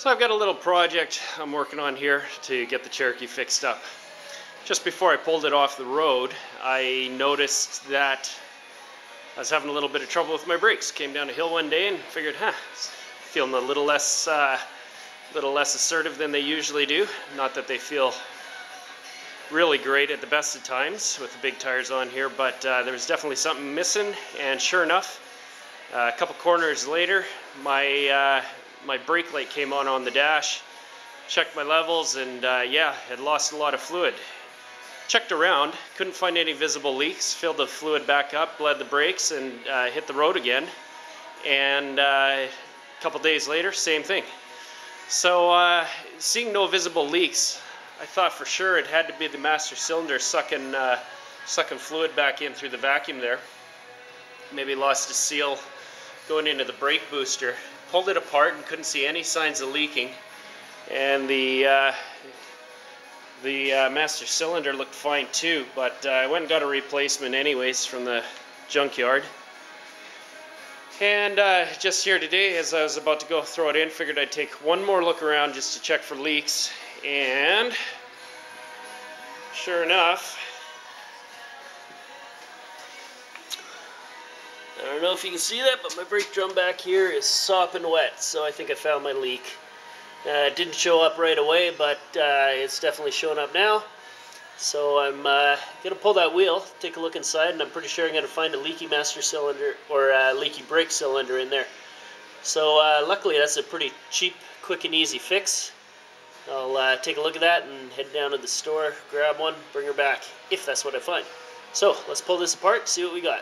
So I've got a little project I'm working on here to get the Cherokee fixed up. Just before I pulled it off the road, I noticed that I was having a little bit of trouble with my brakes. Came down a hill one day and figured, feeling a little less assertive than they usually do. Not that they feel really great at the best of times with the big tires on here, but there was definitely something missing, and sure enough, a couple corners later, my brake light came on the dash. Checked my levels, and had lost a lot of fluid. Checked around, couldn't find any visible leaks, filled the fluid back up, bled the brakes, and hit the road again. And a couple days later, same thing. So seeing no visible leaks, I thought for sure it had to be the master cylinder sucking fluid back in through the vacuum there. Maybe lost a seal going into the brake booster. Pulled it apart and couldn't see any signs of leaking. And the master cylinder looked fine too, but I went and got a replacement anyways from the junkyard. And just here today, as I was about to go throw it in, figured I'd take one more look around just to check for leaks. And sure enough, I don't know if you can see that, but my brake drum back here is sopping wet, so I think I found my leak. It didn't show up right away, but it's definitely showing up now. So I'm going to pull that wheel, take a look inside, and I'm pretty sure I'm going to find a leaky master cylinder or a leaky brake cylinder in there. So luckily that's a pretty cheap, quick and easy fix. I'll take a look at that and head down to the store, grab one, bring her back, if that's what I find. So let's pull this apart, see what we got.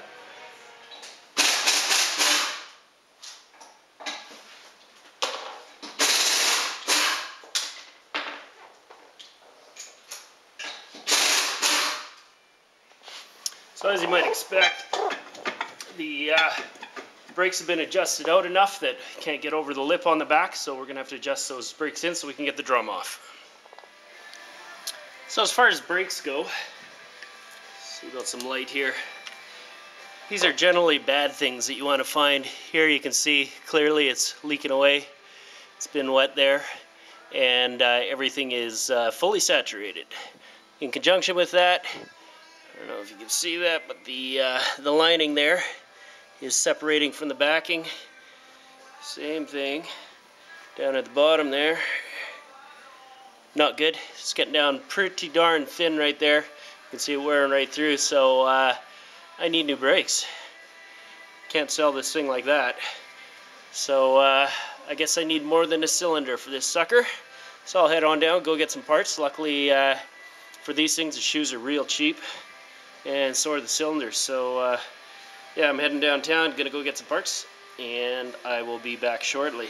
So as you might expect, the brakes have been adjusted out enough that I can't get over the lip on the back, so we're going to have to adjust those brakes in so we can get the drum off. So as far as brakes go, see about some light here. These are generally bad things that you want to find. Here you can see clearly it's leaking away. It's been wet there, and everything is fully saturated. In conjunction with that, I don't know if you can see that, but the lining there is separating from the backing. Same thing down at the bottom there. Not good. It's getting down pretty darn thin right there. You can see it wearing right through, so I need new brakes. Can't sell this thing like that. So I guess I need more than a cylinder for this sucker. So I'll head on down, go get some parts. Luckily for these things, the shoes are real cheap. And so are the cylinders. So yeah, I'm heading downtown, gonna go get some parts, and I will be back shortly.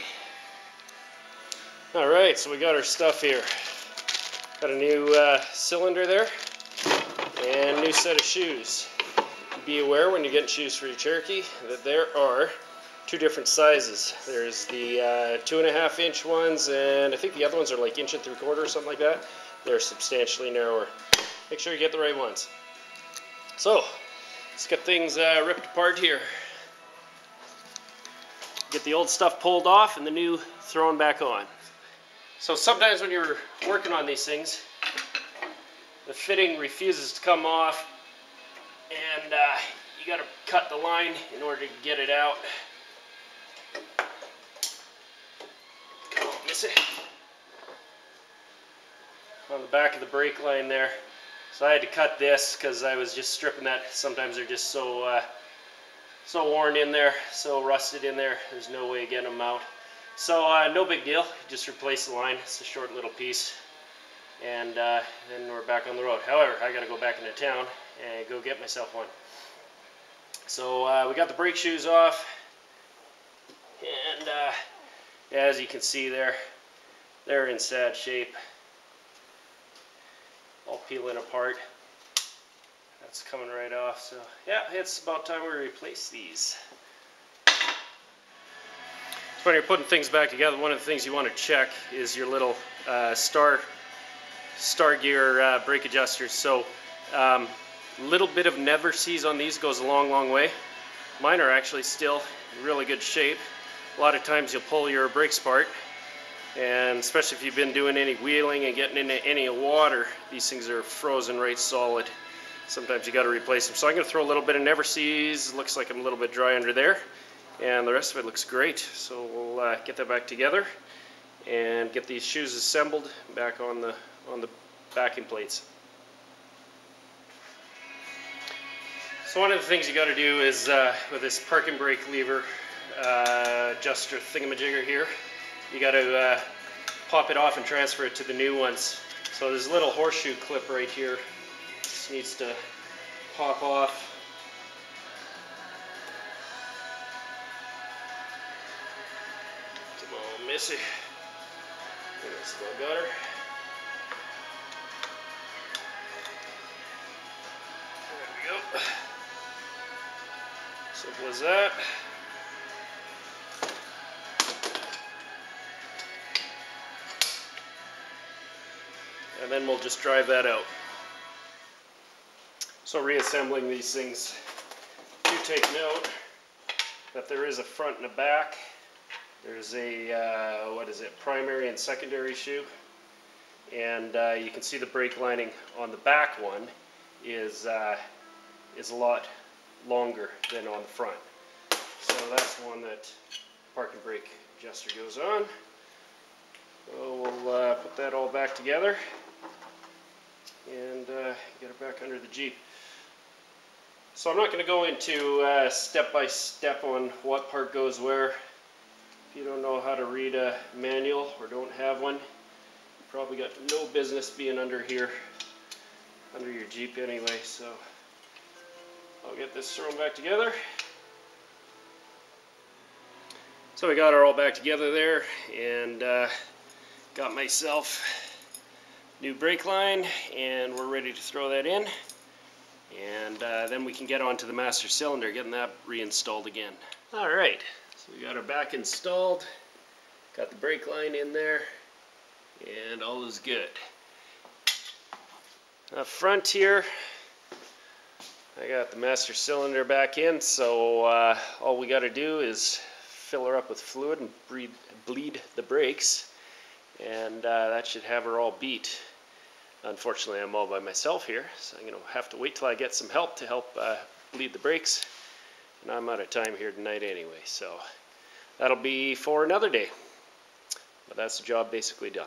Alright, so we got our stuff here. Got a new cylinder there, and a new set of shoes. Be aware when you're getting shoes for your Cherokee that there are two different sizes. There's the 2.5 inch ones, and I think the other ones are like 1 3/4 or something like that. They're substantially narrower. Make sure you get the right ones. So, let's get things ripped apart here. Get the old stuff pulled off and the new thrown back on. So sometimes when you're working on these things, the fitting refuses to come off, and you got to cut the line in order to get it out. Come on, miss it. On the back of the brake line there. So I had to cut this because I was just stripping that. Sometimes they're just so worn in there, so rusted in there. There's no way of getting them out. So no big deal. Just replace the line. It's a short little piece, and then we're back on the road. However, I got to go back into town and go get myself one. So we got the brake shoes off, and as you can see there, they're in sad shape. All peeling apart. That's coming right off, so yeah, it's about time we replace these. So when you're putting things back together, one of the things you want to check is your little star gear brake adjusters. So little bit of never sees on these goes a long way. Mine are actually still in really good shape. A lot of times you'll pull your brakes apart And especially if you've been doing any wheeling and getting into any water, these things are frozen right solid. Sometimes you got to replace them. So I'm going to throw a little bit of Never-Seez. Looks like I'm a little bit dry under there. And the rest of it looks great. So we'll get that back together and get these shoes assembled back on the backing plates. So one of the things you got to do is with this park and brake lever adjuster thingamajigger here, you got to pop it off and transfer it to the new ones. So there's a little horseshoe clip right here. This needs to pop off. Come on, Missy. Still got her. There we go. Simple as that. And then we'll just drive that out. So reassembling these things, do take note that there is a front and a back. There's a, primary and secondary shoe. And you can see the brake lining on the back one is a lot longer than on the front. So that's one that park and brake adjuster goes on. So we'll put that all back together and get it back under the Jeep. So I'm not going to go into step by step on what part goes where. If you don't know how to read a manual or don't have one, you probably got no business being under here, under your Jeep anyway. So I'll get this thrown back together. So we got her all back together there, and got myself new brake line, and we're ready to throw that in. And then we can get onto the master cylinder, getting that reinstalled again. Alright, so we got her back installed, got the brake line in there, and all is good. Up front here, I got the master cylinder back in, so all we got to do is fill her up with fluid and bleed the brakes, and that should have her all beat. Unfortunately, I'm all by myself here, so I'm going to have to wait till I get some help to help bleed the brakes. And I'm out of time here tonight anyway, so that'll be for another day. But that's the job basically done.